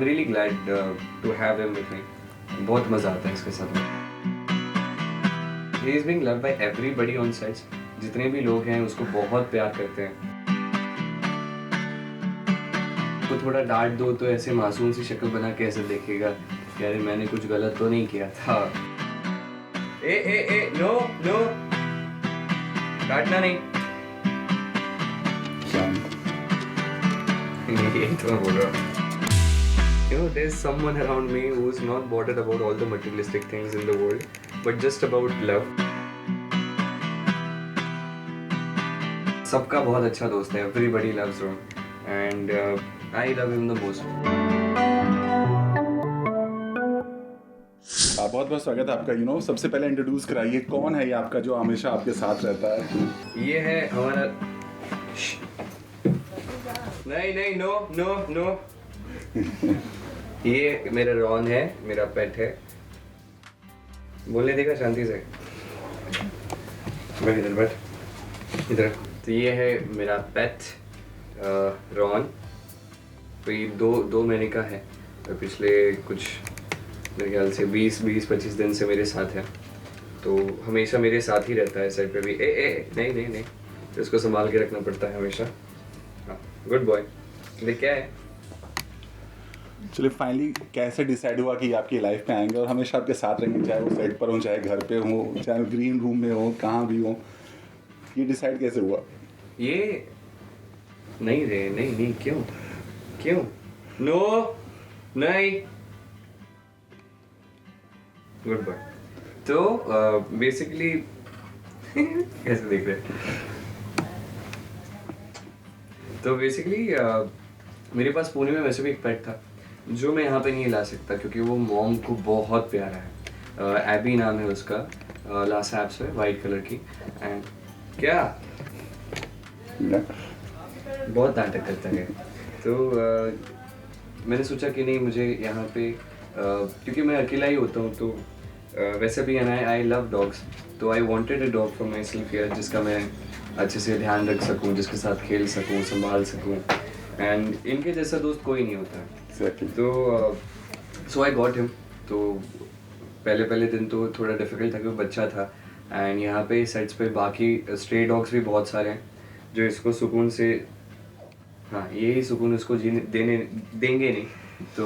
I'm really glad to have him with me. बहुत मज़ा आता है इसके साथ में. He is being loved by everybody on sets. जितने भी लोग हैं उसको बहुत प्यार करते हैं. तो थोड़ा डांट दो तो ऐसे मासूम सी शक्ल बना के ऐसे देखेगा कि अरे मैंने कुछ गलत तो नहीं किया था. ए नो नो डांटना नहीं. यही तो मैं बोल रहा हूँ. You know, there's someone around me who's not bothered about all the materialistic things in the world, but just about love. सबका बहुत अच्छा दोस्त है. Everybody loves Ron, and I love him the most. बहुत बहुत स्वागत है आपका. सबसे पहले इंट्रोड्यूस कराइए, कौन है ये आपका जो हमेशा आपके साथ रहता है? ये है हमारा. नहीं नो नो नो. ये मेरा रॉन है, मेरा पेट है. बोलने देगा शांति से. बैठ इधर. तो ये है मेरा पेट रॉन. तो ये दो महीने का है. तो पिछले कुछ मेरे ख्याल से 20-25 दिन से मेरे साथ है. तो हमेशा मेरे साथ ही रहता है साइड पे भी. नहीं तो इसको संभाल के रखना पड़ता है हमेशा. Good boy. देख क्या है. चलिए, फाइनली कैसे डिसाइड हुआ कि आपकी लाइफ में आएंगे और हमेशा आपके साथ रहेंगे, चाहे वो सेट पर हो, चाहे घर पे हो, चाहे ग्रीन रूम में हो, कहाँ भी हो? ये डिसाइड कैसे हुआ? ये नहीं क्यों नो नहीं. Good boy. तो बेसिकली कैसे देख रहे हैं. तो बेसिकली मेरे पास पुणे में वैसे भी एक पेट था जो मैं यहाँ पे नहीं ला सकता क्योंकि वो मॉम को बहुत प्यारा है. एबी नाम है उसका. लासा एप्स है, वाइट कलर की. एंड क्या बहुत नाटक करता है. तो मैंने सोचा कि नहीं, मुझे यहाँ पे क्योंकि मैं अकेला ही होता हूँ, तो वैसे भी आई लव डॉग्स. तो I wanted a dog for my self here, जिसका मैं अच्छे से ध्यान रख सकूँ, जिसके साथ खेल सकूँ, संभाल सकूँ. एंड इनके जैसा दोस्त कोई नहीं होता. तो सो आई गॉट हिम. तो पहले दिन तो थोड़ा डिफिकल्ट था क्योंकि बच्चा था. एंड यहाँ पे सेट्स पे बाकी स्ट्रे डॉग्स भी बहुत सारे हैं जो इसको सुकून से, यही सुकून उसको देंगे नहीं. तो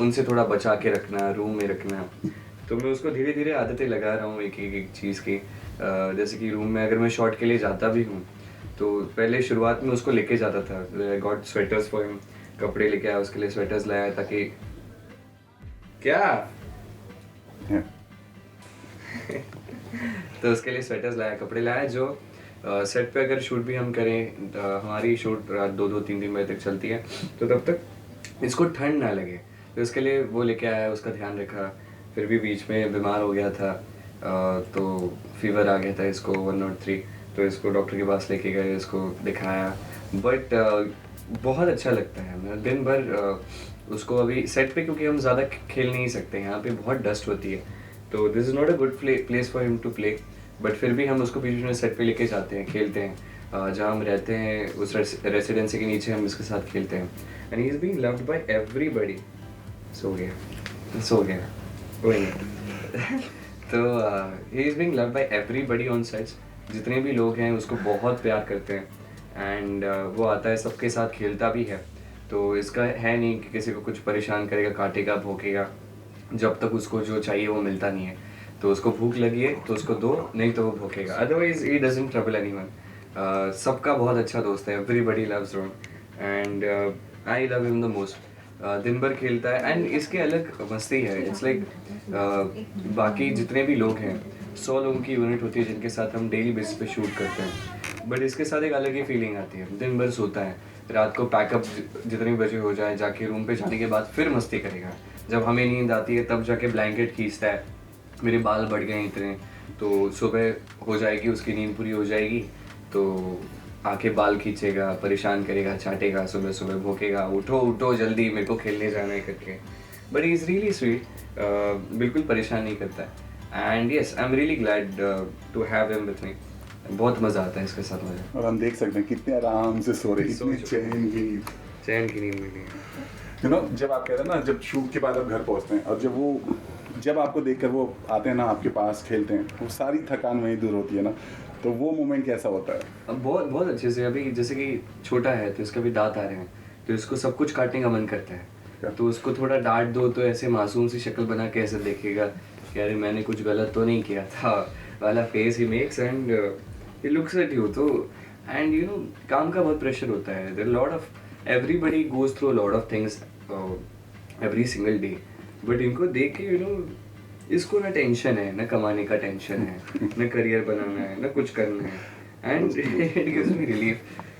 उनसे थोड़ा बचा के रखना, रूम में रखना. तो मैं उसको धीरे धीरे आदतें लगा रहा हूँ एक चीज़ की. जैसे कि रूम में अगर मैं शॉट के लिए जाता भी हूँ तो पहले शुरुआत में उसको लेके जाता था. Got sweaters for him. कपड़े लेके आया उसके लिए, स्वेटर्स लाया ताकि क्या तो उसके लिए स्वेटर्स लाया, कपड़े लाया. जो सेट पे अगर शूट भी हम करें, हमारी शूट रात 2-3 बजे तक चलती है, तो तब तक इसको ठंड ना लगे. तो उसके लिए वो लेके आया, उसका ध्यान रखा. फिर भी बीच में बीमार हो गया था. तो फीवर आ गया था इसको 103. तो इसको डॉक्टर के पास लेके गए, इसको दिखाया. बट बहुत अच्छा लगता है. मैं दिन भर उसको अभी सेट पे, क्योंकि हम ज़्यादा खेल नहीं सकते, यहाँ पे बहुत डस्ट होती है. तो this is not a good place for him to play. But फिर भी हम उसको बीच में सेट पे लेके जाते हैं, खेलते हैं. जहाँ हम रहते हैं उस रेसिडेंसी के नीचे हम इसके साथ खेलते हैं. And he is being loved by everybody. So गया तो he is being loved by everybody on sets. जितने भी लोग हैं उसको बहुत प्यार करते हैं. एंड वो आता है, सबके साथ खेलता भी है. तो इसका है नहीं कि किसी को कुछ परेशान करेगा, काटेगा, भौंकेगा. जब तक उसको जो चाहिए वो मिलता नहीं है. तो उसको भूख लगी है तो उसको दो, नहीं तो वो भौंकेगा. Otherwise he doesn't trouble anyone. सबका बहुत अच्छा दोस्त है. Everybody loves Ron and I love him the most. दिन भर खेलता है. एंड इसके अलग मस्ती है. इट्स लाइक बाकी जितने भी लोग हैं, 100 लोगों की यूनिट होती है जिनके साथ हम डेली बेसिस पे शूट करते हैं. बट इसके साथ एक अलग ही फीलिंग आती है. दिन भर सोता है, रात को पैकअप जितने बजे हो जाए, जाके रूम पे जाने के बाद फिर मस्ती करेगा. जब हमें नींद आती है तब जाके ब्लैंकेट खींचता है. मेरे बाल बढ़ गए इतने, तो सुबह हो जाएगी, उसकी नींद पूरी हो जाएगी तो आके बाल खींचेगा, परेशान करेगा, चाटेगा, सुबह सुबह भौंकेगा, उठो जल्दी, मेरे को खेलने जाना है करके. But he is really sweet. बिल्कुल परेशान नहीं करता है. And yes, I am really glad to have him with me. बहुत मज़ा आता है इसके साथ मुझे. और हम देख सकते हैं कितने आराम से सो रहे, इतनी चैन की नींद मिली है. जब आप कहते हैं ना, जब शूट के बाद आप घर पहुंचते हैं और जब आपको देखकर वो आते हैं ना आपके पास खेलते हैं, वो सारी थकान वहीं दूर होती है ना, तो वो मोमेंट कैसा होता है? अब बहुत बहुत अच्छे से, अभी जैसे कि छोटा है तो इसका भी दांत आ रहे हैं, तो इसको सब कुछ काटने का मन करता है, तो उसको थोड़ा डांट दो तो ऐसे मासूम सी शक्ल बना के ऐसे देखेगा कि अरे मैंने कुछ गलत तो नहीं किया था वाला face he makes, and he looks at you. तो एंड काम का बहुत प्रेशर होता है, there lot of everybody goes through lot of things every single day, but इनको देख के इसको ना टेंशन है, ना कमाने का टेंशन है, ना करियर बनाना है, ना कुछ करना है, and it gives me relief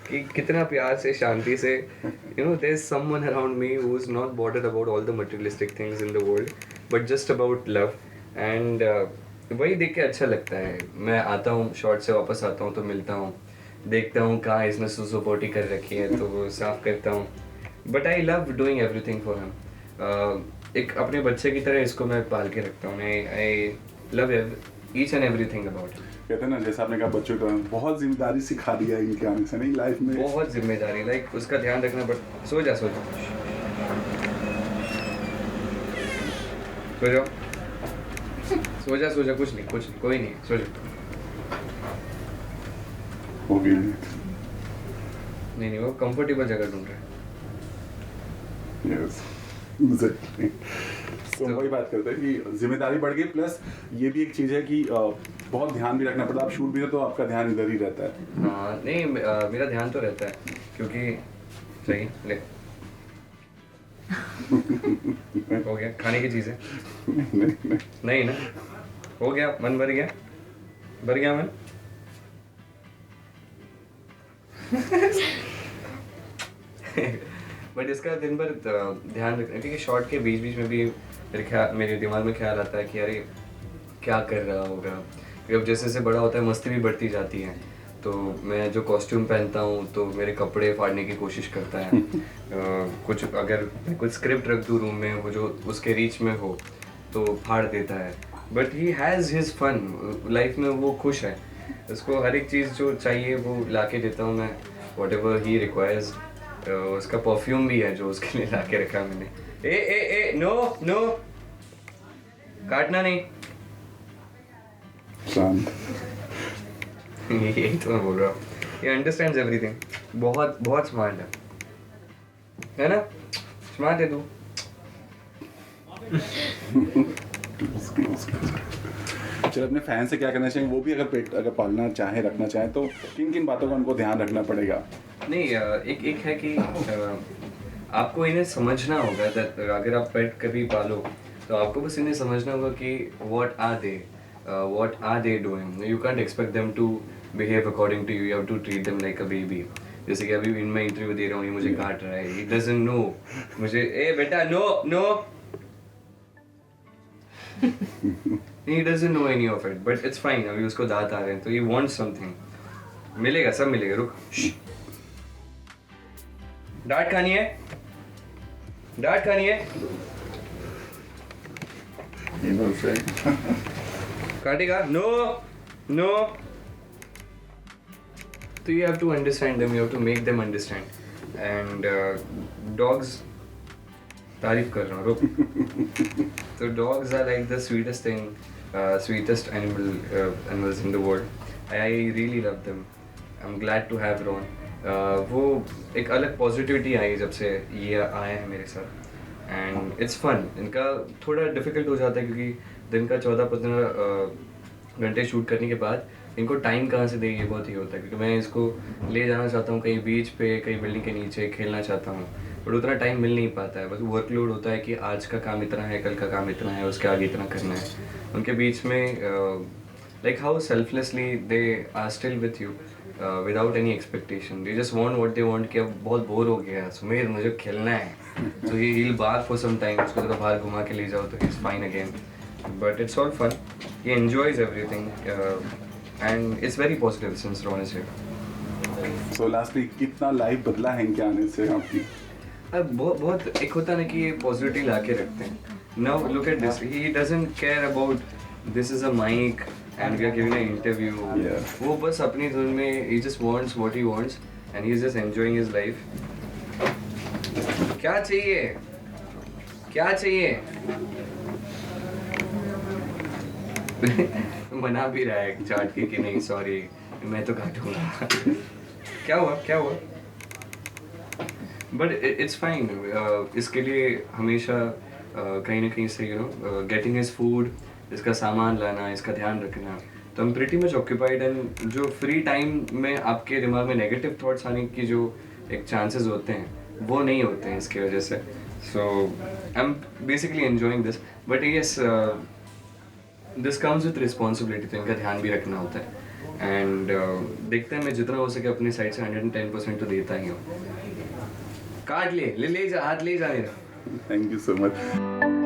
कि कितना प्यार से, शांति से, there is someone around me who is not bothered about all the materialistic things in the world, but just about love. And वही देख के अच्छा लगता है। मैं आता हूँ शॉर्ट से वापस आता हूँ तो मिलता हूँ, देखता हूँ कहाँ इसने सुसुपोटी कर रखी है तो वो साफ करता हूँ, but I love doing everything for him. एक अपने बच्चे की तरह इसको मैं पाल के रखता हूँ। I love each and everything about. कहते हैं ना, जैसे आपने कहा बच्चों को बहुत जिम्मेदारी सिखा दिया है इनके आने से, नहीं लाइफ में बहुत जिम्मेदारी, लाइक उसका ध्यान रखना पड़। सो जा सो जा सो जाओ, सो जा, कुछ नहीं, कोई नहीं, सो जा। हो गई नहीं वो कंफर्टेबल जगह ढूंढ रहा है। Yes exactly. तो वही बात करते हैं कि जिम्मेदारी बढ़ गई, प्लस ये भी एक चीज़ है कि बहुत ध्यान भी रखना पड़ता है। आप शूट भी हो तो आपका ध्यान इधर ही रहता है। हाँ नहीं, मेरा ध्यान तो रहता है क्योंकि सही ले हो गया खाने की चीज़ें नहीं ना, हो गया, मन भर गया मन। बट इसका दिन भर ध्यान रखना, क्योंकि शॉर्ट के बीच बीच में भी मेरे दिमाग में ख्याल आता है कि अरे क्या कर रहा होगा। अब जैसे जैसे बड़ा होता है मस्ती भी बढ़ती जाती है, तो मैं जो कॉस्ट्यूम पहनता हूँ तो मेरे कपड़े फाड़ने की कोशिश करता है। कुछ अगर कुछ स्क्रिप्ट रख दूँ रूम में, वो जो उसके रीच में हो तो फाड़ देता है, but he has his fun life में, वो खुश है। उसको हर एक चीज़ जो चाहिए वो ला के देता हूँ मैं, वॉट एवर ही रिक्वायर्स। उसका परफ्यूम भी है जो उसके लिए ला के रखा मैंने। ए नो काटना नहीं। यही तो मैं बोल रहा हूँ, ये अंडरस्टैंड्स एवरीथिंग, बहुत बहुत स्मार्ट है ना? स्मार्ट है तू। चलो, अपने फैन से क्या करना चाहिए, वो भी अगर पेट अगर पालना चाहे, रखना चाहे, तो किन किन बातों का उनको ध्यान रखना पड़ेगा? नहीं, एक है कि आपको इन्हें समझना होगा। अगर आप पेट कभी पालो तो आपको बस इन्हें समझना होगा कि what are they doing. You can't expect them to behave according to you. You have to treat them like a baby. जैसे कि अभी मैं इंटरव्यू दे रहा हूँ, ये मुझे काट रहा है, he doesn't know मुझे, ए बेटा no he doesn't know any of it, but it's fine। अभी उसको दांत आ रहे हैं तो he wants something, मिलेगा, सब मिलेगा, रुक। डांट खानी है काटेगा, नो। तो you have to understand them, you have to make them understand. And dogs, तारीफ कर रहा हूँ, रुक। तो dogs are like the sweetest thing, sweetest animals in the world. I really love them. I'm glad to have Ron. वो एक अलग positivity आई जब से ये आए हैं मेरे साथ, एंड इट्स फन। इनका थोड़ा डिफिकल्ट हो जाता है क्योंकि दिन का 14-15 घंटे शूट करने के बाद इनको टाइम कहाँ से दे, ये बहुत ही होता है। क्योंकि मैं इसको ले जाना चाहता हूँ कहीं बीच पे, कहीं बिल्डिंग के नीचे खेलना चाहता हूँ, बट उतना टाइम मिल नहीं पाता है। बस वर्कलोड होता है कि आज का काम इतना है, कल का काम इतना है, उसके आगे इतना करना है। उनके बीच में like how selflessly they are still with you without any expectation. They just want what they want, कि अब बहुत बोर हो गया सुमेर, मुझे खेलना है, तो he will bark for some time. उसको थोड़ा बाहर घुमा के ले जाओ तो he is fine again, but it's all fun. He enjoys everything and it's very positive since Ron is here. So lastly, कितना लाइफ बदला है इनके आने से आपकी? अब बहुत एक होता है ना कि ये पॉजिटिविटी ला के रखते हैं। Now look at this, he doesn't care about this is a mic and we are giving an interview. Yeah. वो बस अपनी धुन में, he just wants what he wants and he is just enjoying his life. क्या चाहिए? क्या चाहिए? मना भी रहा है चाट के कि नहीं सॉरी मैं तो काटूंगा। क्या हुआ क्या हुआ? But it's fine. इसके लिए हमेशा कहीं ना कहीं से गेटिंग हिज फूड, इसका सामान लाना, इसका ध्यान रखना, तो I'm pretty much occupied and जो फ्री टाइम में आपके दिमाग में नेगेटिव थॉट्स आने की जो एक चांसेस होते हैं वो नहीं होते हैं इसकी वजह से। So I am basically enjoying this, but yes this comes with responsibility, तो इनका ध्यान भी रखना होता है। एंड देखते हैं मैं जितना हो सके अपनी साइड से 110% तो देता ही हूँ। काट ले ले ले जा, हाथ ले जा मेरा। Thank you so much.